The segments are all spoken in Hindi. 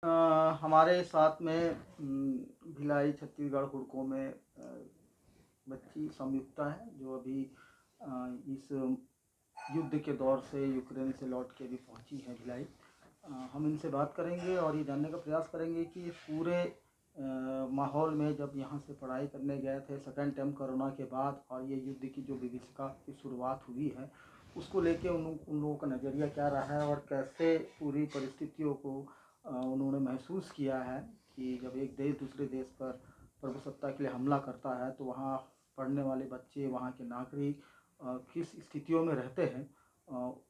हमारे साथ में भिलाई छत्तीसगढ़ हुड़को में बच्ची संयुक्ता है, जो अभी इस युद्ध के दौर से यूक्रेन से लौट के अभी पहुंची है भिलाई। हम इनसे बात करेंगे और ये जानने का प्रयास करेंगे कि इस पूरे माहौल में जब यहाँ से पढ़ाई करने गए थे सेकेंड टर्म कोरोना के बाद, और ये युद्ध की जो विभीषिका की शुरुआत हुई है उसको लेके उन लोगों का नज़रिया क्या रहा है और कैसे पूरी परिस्थितियों को उन्होंने महसूस किया है कि जब एक देश दूसरे देश पर प्रभुसत्ता के लिए हमला करता है तो वहाँ पढ़ने वाले बच्चे, वहाँ के नागरिक किस स्थितियों में रहते हैं,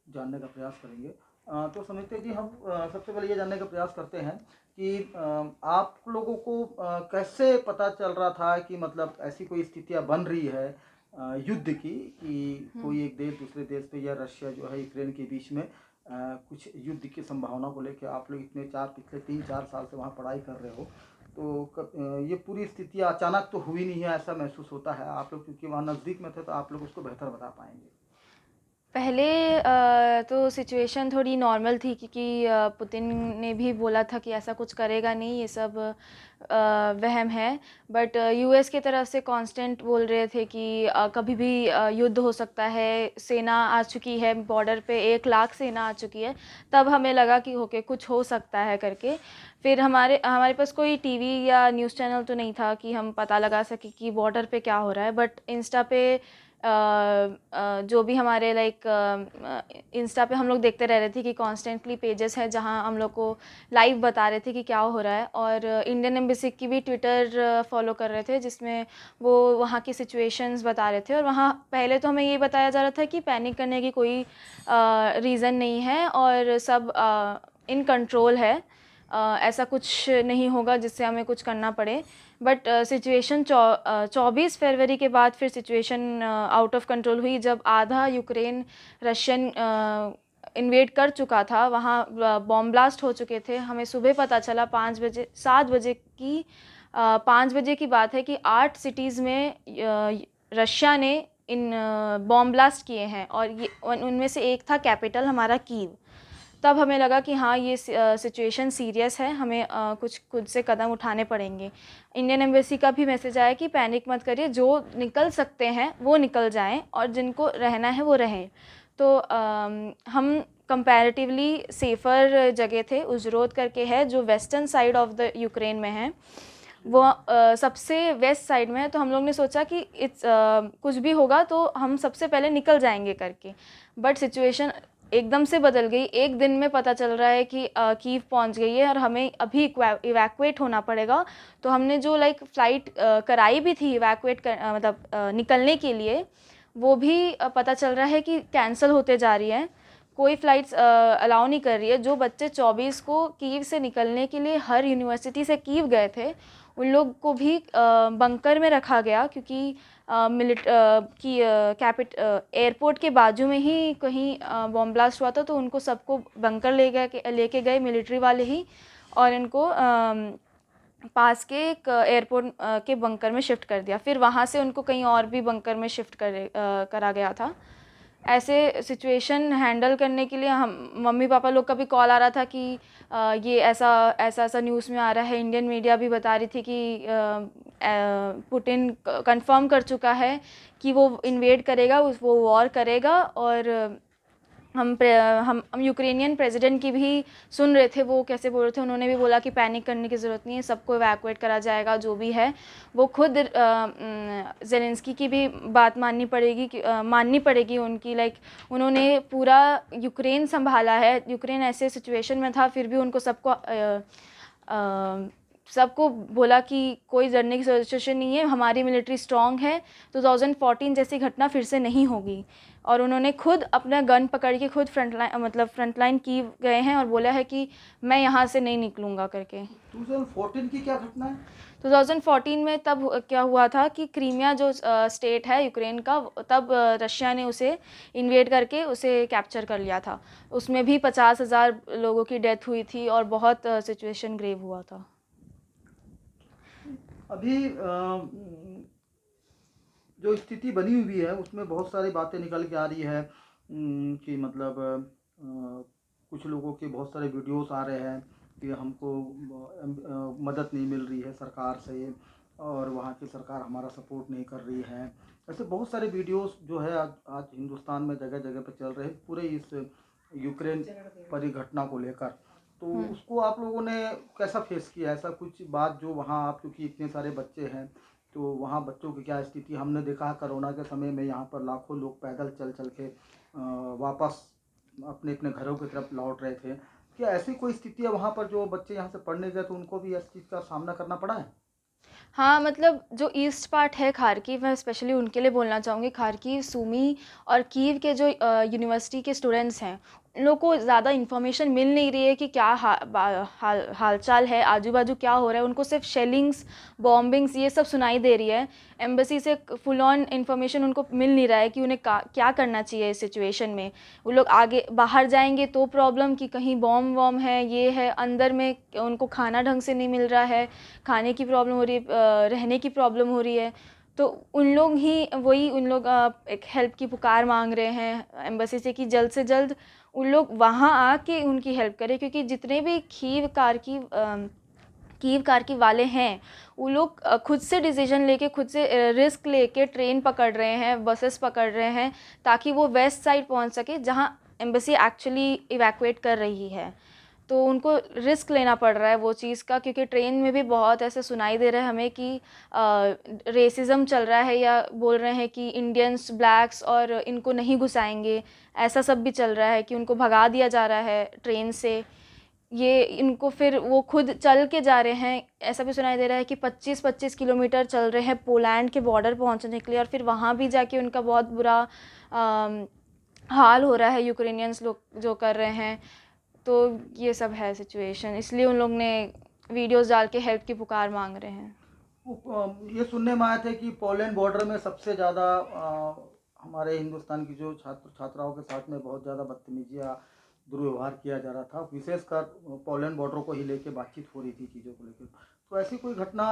जानने का प्रयास करेंगे। तो समिति जी, हम सबसे पहले ये जानने का प्रयास करते हैं कि आप लोगों को कैसे पता चल रहा था कि मतलब ऐसी कोई स्थितियाँ बन रही है युद्ध की, कि कोई एक देश दूसरे देश पे या रशिया जो है यूक्रेन के बीच में कुछ युद्ध की संभावना को लेकर आप लोग इतने पिछले 3-4 साल से वहाँ पढ़ाई कर रहे हो, तो ये पूरी स्थितियाँ अचानक तो हुई नहीं है ऐसा महसूस होता है। आप लोग क्योंकि वहाँ नज़दीक में थे तो आप लोग उसको बेहतर बता पाएंगे। पहले तो सिचुएशन थोड़ी नॉर्मल थी, क्योंकि पुतिन ने भी बोला था कि ऐसा कुछ करेगा नहीं, ये सब वहम है। बट यूएस की तरफ से कांस्टेंट बोल रहे थे कि कभी भी युद्ध हो सकता है, सेना आ चुकी है बॉर्डर पे, 1 लाख सेना आ चुकी है। तब हमें लगा कि ओके कुछ हो सकता है करके। फिर हमारे हमारे पास कोई टीवी या न्यूज़ चैनल तो नहीं था कि हम पता लगा सके कि बॉर्डर पे क्या हो रहा है। बट इंस्टा पे जो भी हमारे इंस्टा पे हम लोग देखते रह रहे थे कि कॉन्स्टेंटली पेजेस हैं जहां हम लोग को लाइव बता रहे थे कि क्या हो रहा है। और इंडियन एम्बेसी की भी ट्विटर फॉलो कर रहे थे, जिसमें वो वहाँ की सिचुएशंस बता रहे थे। और वहाँ पहले तो हमें ये बताया जा रहा था कि पैनिक करने की कोई रीज़न नहीं है और सब इन कंट्रोल है, ऐसा कुछ नहीं होगा जिससे हमें कुछ करना पड़े। बट सिचुएशन 24 फरवरी के बाद फिर सिचुएशन आउट ऑफ कंट्रोल हुई, जब आधा यूक्रेन रशियन इन्वेड कर चुका था। वहाँ बॉम्ब ब्लास्ट हो चुके थे। हमें सुबह पता चला 5 बजे की बात है कि 8 सिटीज़ में रशिया ने इन बॉम्ब ब्लास्ट किए हैं, और ये उनमें से एक था कैपिटल हमारा कीव। तब हमें लगा कि हाँ, ये सिचुएशन सीरियस है, हमें कुछ खुद से कदम उठाने पड़ेंगे। इंडियन एम्बेसी का भी मैसेज आया कि पैनिक मत करिए, जो निकल सकते हैं वो निकल जाएं और जिनको रहना है वो रहें। तो हम कंपैरेटिवली सेफ़र जगह थे, उजरोद करके है जो western side of the Ukraine में है, वो सबसे वेस्ट साइड में है। तो हम लोग ने सोचा कि कुछ भी होगा तो हम सबसे पहले निकल जाएंगे करके। बट सिचुएशन एकदम से बदल गई। एक दिन में पता चल रहा है कि कीव पहुंच गई है और हमें अभी इवैक्यूएट होना पड़ेगा। तो हमने जो फ़्लाइट कराई भी थी निकलने के लिए, वो भी पता चल रहा है कि कैंसिल होते जा रही है। कोई फ़्लाइट्स अलाउ नहीं कर रही है। जो बच्चे 24 को कीव से निकलने के लिए हर यूनिवर्सिटी से कीव गए थे, उन लोग को भी बंकर में रखा गया, क्योंकि एयरपोर्ट के बाजू में ही कहीं बॉम्ब ब्लास्ट हुआ था। तो उनको सबको बंकर लेके गए मिलिट्री वाले ही, और इनको पास के एक एयरपोर्ट के बंकर में शिफ्ट कर दिया। फिर वहाँ से उनको कहीं और भी बंकर में शिफ्ट करा गया था। ऐसे सिचुएशन हैंडल करने के लिए हम मम्मी पापा लोग का भी कॉल आ रहा था कि ये ऐसा ऐसा न्यूज़ में आ रहा है। इंडियन मीडिया भी बता रही थी कि पुतिन कंफर्म कर चुका है कि वो इन्वेड करेगा, वो वॉर करेगा। और हम यूक्रेनियन प्रेसिडेंट की भी सुन रहे थे, वो कैसे बोल रहे थे। उन्होंने भी बोला कि पैनिक करने की ज़रूरत नहीं है, सबको इवैक्यूएट करा जाएगा जो भी है। वो खुद ज़ेलेंस्की की भी बात माननी पड़ेगी उनकी। उन्होंने पूरा यूक्रेन संभाला है। यूक्रेन ऐसे सिचुएशन में था, फिर भी उनको सबको बोला कि कोई डरने की सिचुएशन नहीं है, हमारी मिलिट्री स्ट्रॉन्ग है, 2014 जैसी घटना फिर से नहीं होगी। और उन्होंने खुद अपना गन पकड़ के खुद फ्रंटलाइन की गए हैं और बोला है कि मैं यहाँ से नहीं निकलूँगा करके। 2014 की क्या घटना है? 2014 में तब क्या हुआ था कि क्रीमिया जो स्टेट है यूक्रेन का, तब रशिया ने उसे इन्वेड करके उसे कैप्चर कर लिया था। उसमें भी 50,000 लोगों की डेथ हुई थी और बहुत सिचुएशन ग्रेव हुआ था। अभी जो स्थिति बनी हुई है उसमें बहुत सारी बातें निकल के आ रही है कि मतलब कुछ लोगों के बहुत सारे वीडियोस आ रहे हैं कि हमको मदद नहीं मिल रही है सरकार से, और वहाँ की सरकार हमारा सपोर्ट नहीं कर रही है। ऐसे बहुत सारे वीडियोस जो है आज आज हिंदुस्तान में जगह जगह पे चल रहे हैं पूरे इस यूक्रेन परिघटना को लेकर। तो उसको आप लोगों ने कैसा फेस किया? ऐसा कुछ बात जो वहाँ आप, क्योंकि इतने सारे बच्चे हैं तो वहाँ बच्चों की क्या स्थिति? हमने देखा कोरोना के समय में यहाँ पर लाखों लोग पैदल चल चल के वापस अपने अपने घरों की तरफ लौट रहे थे। क्या ऐसी कोई स्थिति है वहाँ पर जो बच्चे यहाँ से पढ़ने गए तो उनको भी इस चीज़ का सामना करना पड़ा है? हाँ, मतलब जो ईस्ट पार्ट है खार्किव, मैं स्पेशली उनके लिए बोलना चाहूँगी। खार्किव, सूमी और कीव के जो यूनिवर्सिटी के स्टूडेंट्स हैं, उन लोग को ज़्यादा इन्फॉर्मेशन मिल नहीं रही है कि क्या हाल-चाल है, आजू-बाजू क्या हो रहा है। उनको सिर्फ शेलिंग्स, बॉम्बिंग्स ये सब सुनाई दे रही है। एम्बेसी से फुल ऑन इन्फॉर्मेशन उनको मिल नहीं रहा है कि उन्हें क्या करना चाहिए इस सिचुएशन में। वो लोग आगे बाहर जाएँगे तो प्रॉब्लम कि कहीं बॉम्ब-वॉम्ब है, ये है। अंदर में उनको खाना ढंग से नहीं मिल रहा है, खाने की प्रॉब्लम हो रही है, रहने की प्रॉब्लम हो रही है। तो उन लोग एक हेल्प की पुकार मांग रहे हैं एम्बेसी से कि जल्द से जल्द उन लोग वहाँ आके उनकी हेल्प करें, क्योंकि जितने भी कीव कारकीव वाले हैं, वो लोग खुद से डिसीजन लेके, खुद से रिस्क लेके ट्रेन पकड़ रहे हैं, बसेस पकड़ रहे हैं, ताकि वो वेस्ट साइड पहुँच सके जहाँ एम्बेसी एक्चुअली इवैक्यूएट कर रही है। तो उनको रिस्क लेना पड़ रहा है वो चीज़ का, क्योंकि ट्रेन में भी बहुत ऐसे सुनाई दे रहा है हमें कि रेसिज़्म चल रहा है, या बोल रहे हैं कि इंडियंस, ब्लैक्स और इनको नहीं घुसाएंगे। ऐसा सब भी चल रहा है कि उनको भगा दिया जा रहा है ट्रेन से। ये इनको फिर वो खुद चल के जा रहे हैं। ऐसा भी सुनाई दे रहा है कि 25-25 किलोमीटर चल रहे हैं पोलैंड के बॉर्डर पहुंचने के लिए, और फिर वहाँ भी जाके उनका बहुत बुरा हाल हो रहा है, यूक्रेनियंस लोग जो कर रहे हैं। तो ये सब है सिचुएशन, इसलिए उन लोग ने वीडियोस डाल के हेल्प की पुकार मांग रहे हैं। ये सुनने में आया था कि पोलैंड बॉर्डर में सबसे ज़्यादा हमारे हिंदुस्तान की जो छात्र छात्राओं के साथ में बहुत ज़्यादा बदतमीजी या दुर्व्यवहार किया जा रहा था, विशेषकर पोलैंड बॉर्डर को ही लेके बातचीत हो रही थी चीज़ों को लेकर। तो ऐसी कोई घटना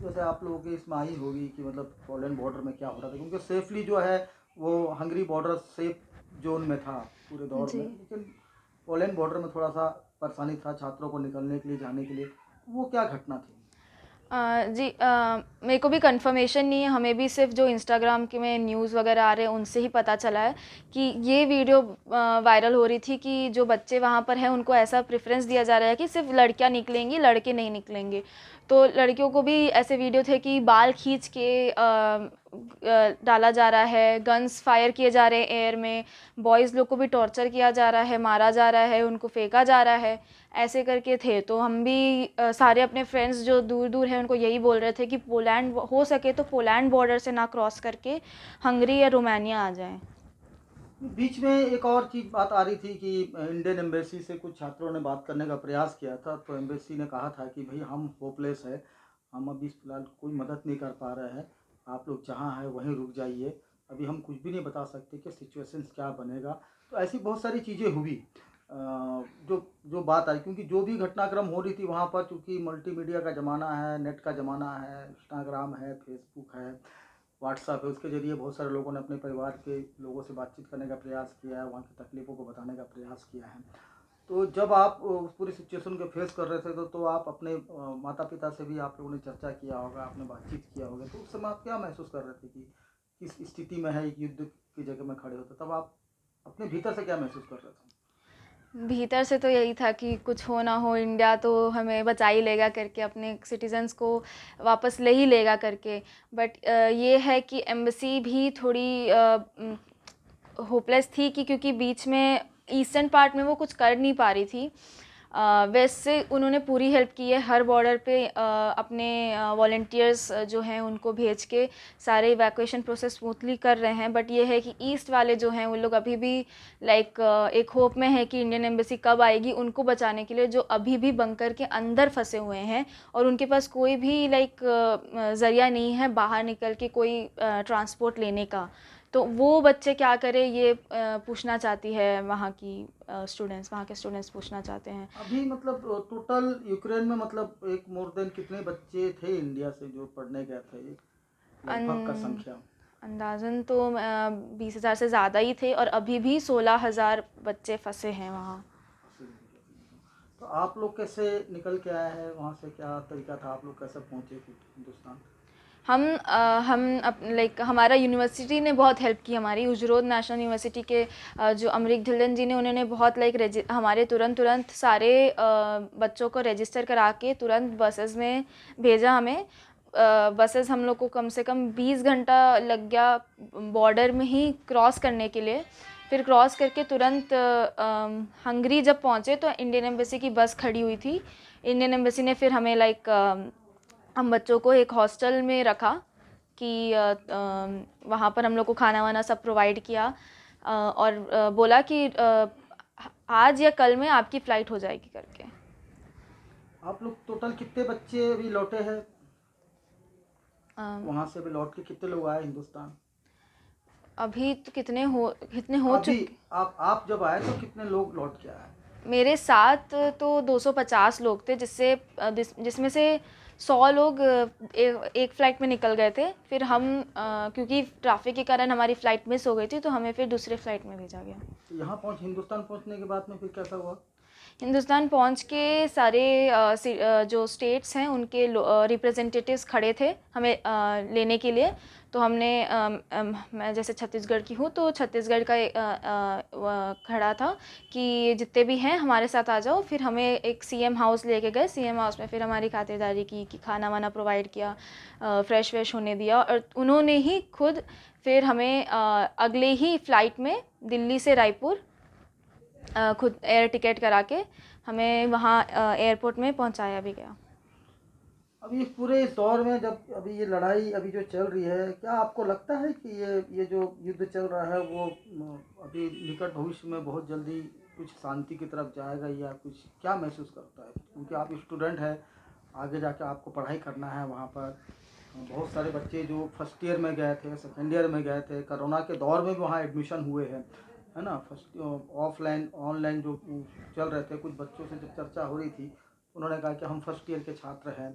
जैसे आप लोगों के इसमें आई होगी कि मतलब पोलैंड बॉर्डर में क्या हो रहा था, क्योंकि सेफली जो है वो हंगरी बॉर्डर सेफ जोन में था पूरे दौर जी। में, लेकिन पोलैंड बॉर्डर में थोड़ा सा परेशानी था छात्रों को निकलने के लिए, जाने के लिए। वो क्या घटना थी? जी, मेरे को भी कंफर्मेशन नहीं है, हमें भी सिर्फ जो इंस्टाग्राम के में न्यूज़ वगैरह आ रहे हैं उनसे ही पता चला है कि ये वीडियो वायरल हो रही थी कि जो बच्चे वहाँ पर हैं उनको ऐसा प्रेफरेंस दिया जा रहा है कि सिर्फ लड़कियाँ निकलेंगी, लड़के नहीं निकलेंगे। तो लड़कियों को भी ऐसे वीडियो थे कि बाल खींच के डाला जा रहा है, गन्स फायर किए जा रहे हैं एयर में, बॉयज़ लोग को भी टॉर्चर किया जा रहा है, मारा जा रहा है, उनको फेंका जा रहा है, ऐसे करके थे। तो हम भी सारे अपने फ्रेंड्स जो दूर दूर हैं उनको यही बोल रहे थे कि पोलैंड हो सके तो पोलैंड बॉर्डर से ना क्रॉस करके हंगरी या रोमानिया आ जाएं। बीच में एक और चीज़ बात आ रही थी कि इंडियन एम्बेसी से कुछ छात्रों ने बात करने का प्रयास किया था, तो एम्बेसी ने कहा था कि भाई हम होपलेस है, हम अभी फ़िलहाल कोई मदद नहीं कर पा रहे हैं, आप लोग जहाँ हैं वहीं रुक जाइए, अभी हम कुछ भी नहीं बता सकते कि सिचुएशंस क्या बनेगा। तो ऐसी बहुत सारी चीज़ें हुई जो जो बात आई, क्योंकि जो भी घटनाक्रम हो रही थी वहाँ पर, चूँकि मल्टीमीडिया का ज़माना है, नेट का ज़माना है, इंस्टाग्राम है, फेसबुक है, व्हाट्सएप है, उसके ज़रिए बहुत सारे लोगों ने अपने परिवार के लोगों से बातचीत करने का प्रयास किया है, वहाँ की तकलीफ़ों को बताने का प्रयास किया है। तो जब आप उस पूरी सिचुएशन को फेस कर रहे थे तो आप अपने माता पिता से भी आप लोगों ने चर्चा किया होगा, आपने बातचीत किया होगा, तो उस समय आप क्या महसूस कर रहे थे कि किस स्थिति में है, एक युद्ध की जगह में खड़े होते, तब आप अपने भीतर से क्या महसूस कर रहे थे? भीतर से तो यही था कि कुछ हो ना हो, इंडिया तो हमें बचा ही लेगा करके, अपने सिटीजन्स को वापस ले ही लेगा करके। बट ये है कि एम्बेसी भी थोड़ी होपलेस थी कि क्योंकि बीच में ईस्टर्न पार्ट में वो कुछ कर नहीं पा रही थी। वेस्ट से उन्होंने पूरी हेल्प की है, हर बॉर्डर पे अपने वॉलंटियर्स जो हैं उनको भेज के सारे इवैक्यूएशन प्रोसेस स्मूथली कर रहे हैं। बट ये है कि ईस्ट वाले जो हैं वो लोग अभी भी लाइक एक होप में है कि इंडियन एम्बेसी कब आएगी उनको बचाने के लिए, जो अभी भी बंकर के अंदर फंसे हुए हैं और उनके पास कोई भी लाइक ज़रिया नहीं है बाहर निकल के कोई ट्रांसपोर्ट लेने का। तो वो बच्चे क्या करें, ये पूछना चाहती है वहाँ की वहाँ के स्टूडेंट्स पूछना चाहते हैं। अभी मतलब टोटल यूक्रेन में मतलब एक मोर देन कितने बच्चे थे इंडिया से जो पढ़ने गए थे, लगभग का अन संख्या? अंदाज़न तो 20,000 से ज़्यादा ही थे, और अभी भी 16,000 बच्चे फंसे हैं वहाँ। तो तो आप लोग कैसे निकल के आए हैं वहाँ से, क्या तरीका था, आप लोग कैसे पहुँचे फिर हिंदुस्तान? हम लाइक हमारा यूनिवर्सिटी ने बहुत हेल्प की हमारी। उजरोद नेशनल यूनिवर्सिटी के जो अमरीक ढिल्लन जी ने, उन्होंने बहुत लाइक हमारे तुरंत सारे बच्चों को रजिस्टर करा के तुरंत बसेस में भेजा हमें। बसेस हम लोग को कम से कम 20 घंटा लग गया बॉर्डर में ही क्रॉस करने के लिए। फिर क्रॉस करके तुरंत हंगरी जब पहुँचे तो इंडियन एम्बेसी की बस खड़ी हुई थी। इंडियन एम्बेसी ने फिर हमें लाइक हम बच्चों को एक हॉस्टल में रखा कि वहाँ पर हम लोग को खाना वाना सब प्रोवाइड किया और बोला कि आज या कल में आपकी फ़्लाइट हो जाएगी करके। आप लोग टोटल कितने बच्चे अभी लौटे हैं अम, वहाँ से? अभी लौट के कितने लोग आए हिंदुस्तान? अभी तो कितने हो अभी चुके। आप जब आए तो कितने लोग लौट के आए? मेरे साथ तो 250 लोग थे, जिसमें से 100 लोग एक फ़्लाइट में निकल गए थे। फिर हम क्योंकि ट्रैफिक के कारण हमारी फ़्लाइट मिस हो गई थी, तो हमें फिर दूसरे फ़्लाइट में भेजा गया। तो यहाँ हिंदुस्तान पहुँचने के बाद में फिर कैसा हुआ? हिंदुस्तान पहुंच के सारे जो स्टेट्स हैं उनके रिप्रेजेंटेटिव्स खड़े थे हमें लेने के लिए। तो हमने मैं जैसे छत्तीसगढ़ की हूँ, तो छत्तीसगढ़ का खड़ा था कि जितने भी हैं हमारे साथ आ जाओ। फिर हमें एक सीएम हाउस लेके गए। सीएम हाउस में फिर हमारी खातिरदारी की कि खाना वाना प्रोवाइड किया, फ्रेश होने दिया। और उन्होंने ही खुद फिर हमें अगले ही फ़्लाइट में दिल्ली से रायपुर खुद एयर टिकट करा के हमें वहाँ एयरपोर्ट में पहुँचाया भी गया। अभी इस पूरे इस दौर में जब अभी ये लड़ाई अभी जो चल रही है, क्या आपको लगता है कि ये जो युद्ध चल रहा है वो अभी निकट भविष्य में बहुत जल्दी कुछ शांति की तरफ जाएगा, या कुछ क्या महसूस करता है? क्योंकि आप स्टूडेंट हैं, आगे जाके आपको पढ़ाई करना है वहाँ पर। बहुत सारे बच्चे जो फर्स्ट ईयर में गए थे, सेकेंड ईयर में गए थे, कोरोना के दौर में भी वहाँ एडमिशन हुए हैं, है ना। फर्स्ट ऑफलाइन ऑनलाइन जो चल रहे थे, कुछ बच्चों से जब चर्चा हो रही थी, उन्होंने कहा कि हम फर्स्ट ईयर के छात्र हैं,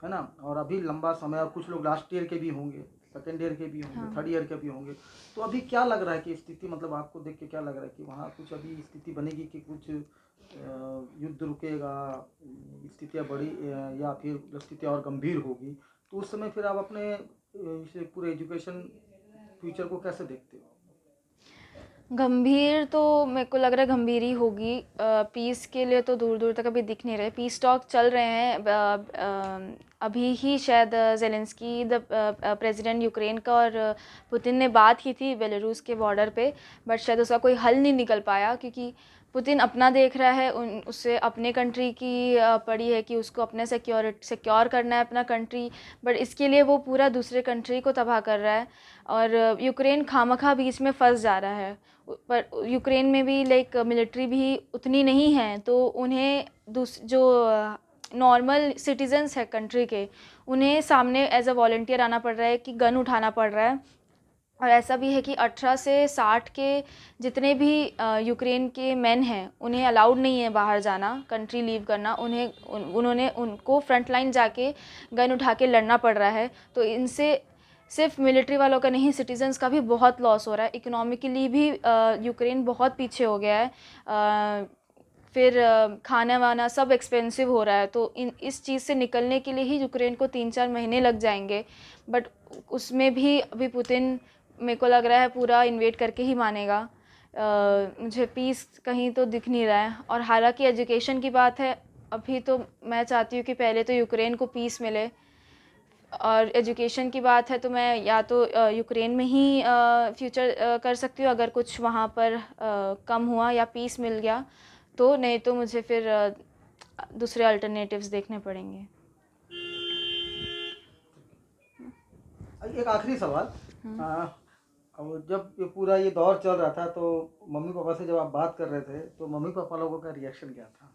है ना। और अभी लंबा समय, और कुछ लोग लास्ट ईयर के भी होंगे, सेकेंड ईयर के भी होंगे, हाँ। थर्ड ईयर के भी होंगे। तो अभी क्या लग रहा है कि स्थिति, मतलब आपको देख के क्या लग रहा है कि वहाँ कुछ अभी स्थिति बनेगी कि कुछ युद्ध रुकेगा, स्थितियाँ बड़ी, या फिर स्थितियाँ और गंभीर होगी? तो उस समय फिर आप अपने इसे पूरे एजुकेशन फ्यूचर को कैसे देखते हो? गंभीर तो मेरे को लग रहा है गंभीर ही होगी। पीस के लिए तो दूर दूर तक अभी दिख नहीं रहे। पीस टॉक चल रहे हैं। अभी ही शायद ज़ेलेंस्की प्रेसिडेंट यूक्रेन का और पुतिन ने बात की थी बेलारूस के बॉर्डर पे, बट शायद उसका कोई हल नहीं निकल पाया क्योंकि पुतिन अपना देख रहा है। उससे अपने कंट्री की पड़ी है कि उसको अपने सिक्योर करना है अपना कंट्री, बट इसके लिए वो पूरा दूसरे कंट्री को तबाह कर रहा है। और यूक्रेन खामखा बीच में फंस जा रहा है। पर यूक्रेन में भी लाइक मिलिट्री भी उतनी नहीं है, तो उन्हें जो नॉर्मल सिटीजन्स है कंट्री के, उन्हें सामने एज अ वॉलंटियर आना पड़ रहा है कि गन उठाना पड़ रहा है। और ऐसा भी है कि 18 से 60 के जितने भी यूक्रेन के मेन हैं, उन्हें अलाउड नहीं है बाहर जाना, कंट्री लीव करना। उनको फ्रंट लाइन जाके गन उठा के लड़ना पड़ रहा है। तो इनसे सिर्फ मिलिट्री वालों का नहीं, सिटीजन्स का भी बहुत लॉस हो रहा है। इकोनॉमिकली भी यूक्रेन बहुत पीछे हो गया है। फिर खाना वाना सब एक्सपेंसिव हो रहा है। तो इस चीज़ से निकलने के लिए ही यूक्रेन को 3-4 महीने लग जाएंगे। बट उसमें भी अभी पुतिन, मेरे को लग रहा है, पूरा इन्वेड करके ही मानेगा। मुझे पीस कहीं तो दिख नहीं रहा है। और हालांकि एजुकेशन की बात है, अभी तो मैं चाहती हूँ कि पहले तो यूक्रेन को पीस मिले। और एजुकेशन की बात है तो मैं या तो यूक्रेन में ही फ्यूचर कर सकती हूँ अगर कुछ वहाँ पर कम हुआ या पीस मिल गया तो, नहीं तो मुझे फिर दूसरे अल्टरनेटिव्स देखने पड़ेंगे। एक आखिरी सवाल। अब जब ये पूरा ये दौर चल रहा था, तो मम्मी पापा से जब आप बात कर रहे थे, तो मम्मी पापा लोगों का रिएक्शन क्या था?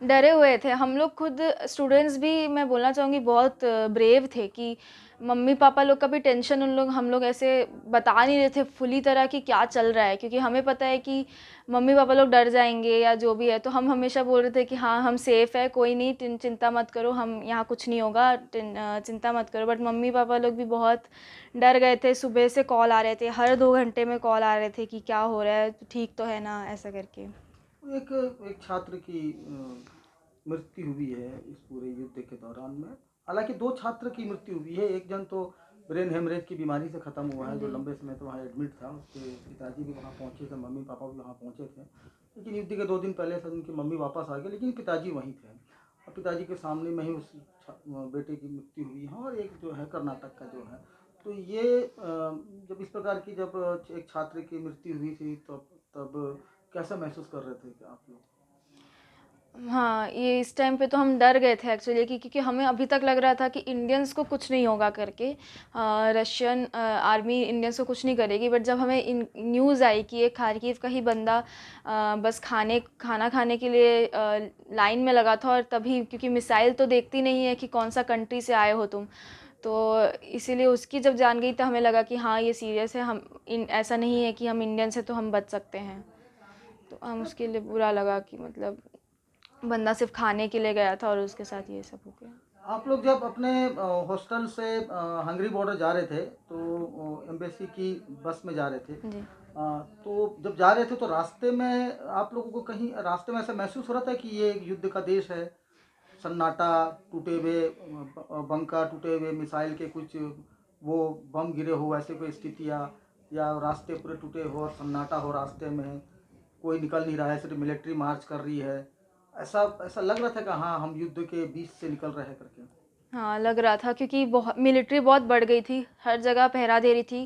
डरे हुए थे हम लोग। खुद स्टूडेंट्स भी, मैं बोलना चाहूँगी, बहुत ब्रेव थे कि मम्मी पापा लोग का भी टेंशन हम लोग ऐसे बता नहीं रहे थे फुली तरह कि क्या चल रहा है, क्योंकि हमें पता है कि मम्मी पापा लोग डर जाएंगे या जो भी है। तो हम हमेशा बोल रहे थे कि हाँ हम सेफ़ है, कोई नहीं, चिंता मत करो, हम यहाँ कुछ नहीं होगा, चिंता मत करो। बट मम्मी पापा लोग भी बहुत डर गए थे। सुबह से कॉल आ रहे थे, हर 2 घंटे में कॉल आ रहे थे कि क्या हो रहा है, ठीक तो है ना, ऐसा करके। एक एक छात्र की मृत्यु हुई है इस पूरे युद्ध के दौरान में। हालांकि 2 छात्र की मृत्यु हुई है, एक जन तो ब्रेन हेमरेज की बीमारी से ख़त्म हुआ है, जो जी लंबे समय तो वहाँ एडमिट था। उसके पिताजी भी वहाँ पहुँचे थे, मम्मी पापा भी वहाँ पहुँचे थे, लेकिन युद्ध के 2 दिन पहले से उनकी मम्मी वापस आ गए, लेकिन पिताजी वहीं थे और पिताजी के सामने में ही उस बेटे की मृत्यु हुई है। और एक जो है कर्नाटक का जो है, तो ये जब इस प्रकार की जब एक छात्र की मृत्यु हुई थी तब कैसा महसूस कर रहे थे कि आप लोग? हाँ, ये इस टाइम पे तो हम डर गए थे एक्चुअली कि क्योंकि हमें अभी तक लग रहा था कि इंडियंस को कुछ नहीं होगा करके, रशियन आर्मी इंडियंस को कुछ नहीं करेगी। बट जब हमें न्यूज़ आई कि एक खारकीव का ही बंदा बस खाना खाने के लिए लाइन में लगा था, और तभी क्योंकि मिसाइल तो देखती नहीं है कि कौन सा कंट्री से आए हो तुम, तो इसीलिए उसकी जब जान गई तो हमें लगा कि हाँ ये सीरियस है, ऐसा नहीं है कि हम इंडियन से तो हम बच सकते हैं। तो हम उसके लिए बुरा लगा कि मतलब बंदा सिर्फ खाने के लिए गया था और उसके साथ ये सब हो गया। आप लोग जब अपने हॉस्टल से हंगरी बॉर्डर जा रहे थे तो एम्बेसी की बस में जा रहे थे, जी तो जब जा रहे थे तो रास्ते में आप लोगों को कहीं रास्ते में ऐसा महसूस हो रहा था कि ये एक युद्ध का देश है? सन्नाटा, टूटे हुए बंकर, टूटे हुए मिसाइल के कुछ वो बम गिरे हो, ऐसे कोई स्थितियाँ, या रास्ते पूरे टूटे हो और सन्नाटा हो रास्ते में, कोई निकल नहीं रहा है, सिर्फ मिलिट्री मार्च कर रही है, ऐसा ऐसा लग रहा था कि हाँ हम युद्ध के बीच से निकल रहे हैं करके? हाँ, लग रहा था क्योंकि बहुत मिलिट्री बहुत बढ़ गई थी, हर जगह पहरा दे रही थी।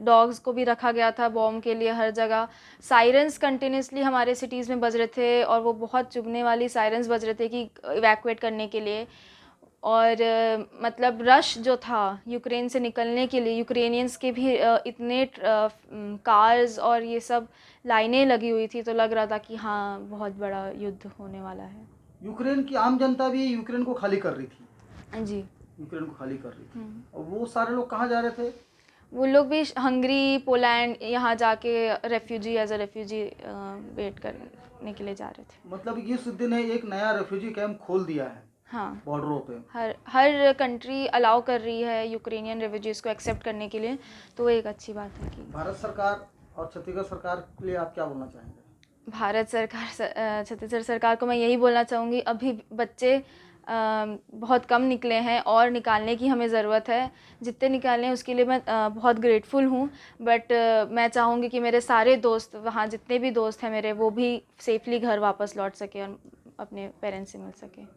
डॉग्स को भी रखा गया था बॉम्ब के लिए हर जगह। सायरन्स कंटिन्यूसली हमारे सिटीज़ में बज रहे थे, और वो बहुत चुभने वाली सायरन्स बज रहे थे कि इवैक्यूएट करने के लिए। और मतलब रश जो था यूक्रेन से निकलने के लिए, यूक्रेनियंस के भी इतने कार्स और ये सब लाइनें लगी हुई थी, तो लग रहा था कि हाँ बहुत बड़ा युद्ध होने वाला है। यूक्रेन की आम जनता भी यूक्रेन को खाली कर रही थी, जी यूक्रेन को खाली कर रही थी, हम्म। और वो सारे लोग कहाँ जा रहे थे? वो लोग भी हंगरी, पोलैंड यहाँ जाके refugee as a refugee wait करने के लिए जा रहे थे। मतलब इस युद्ध ने एक नया रेफ्यूजी कैंप खोल दिया है हाँ, बॉर्डरों पे। हर कंट्री अलाउ कर रही है यूक्रेनियन रेफ्यूजीज़ को एक्सेप्ट करने के लिए, तो वो एक अच्छी बात है कि भारत सरकार और छत्तीसगढ़ सरकार के लिए आप क्या बोलना चाहेंगे? छत्तीसगढ़ सरकार को मैं यही बोलना चाहूँगी, अभी बच्चे बहुत कम निकले हैं और निकालने की हमें ज़रूरत है। जितने निकाले हैं उसके लिए मैं बहुत ग्रेटफुल हूँ। बट मैं चाहूँगी कि मेरे सारे दोस्त, वहाँ जितने भी दोस्त हैं मेरे, वो भी सेफ़ली घर वापस लौट सकें और अपने पेरेंट्स से मिल सकें।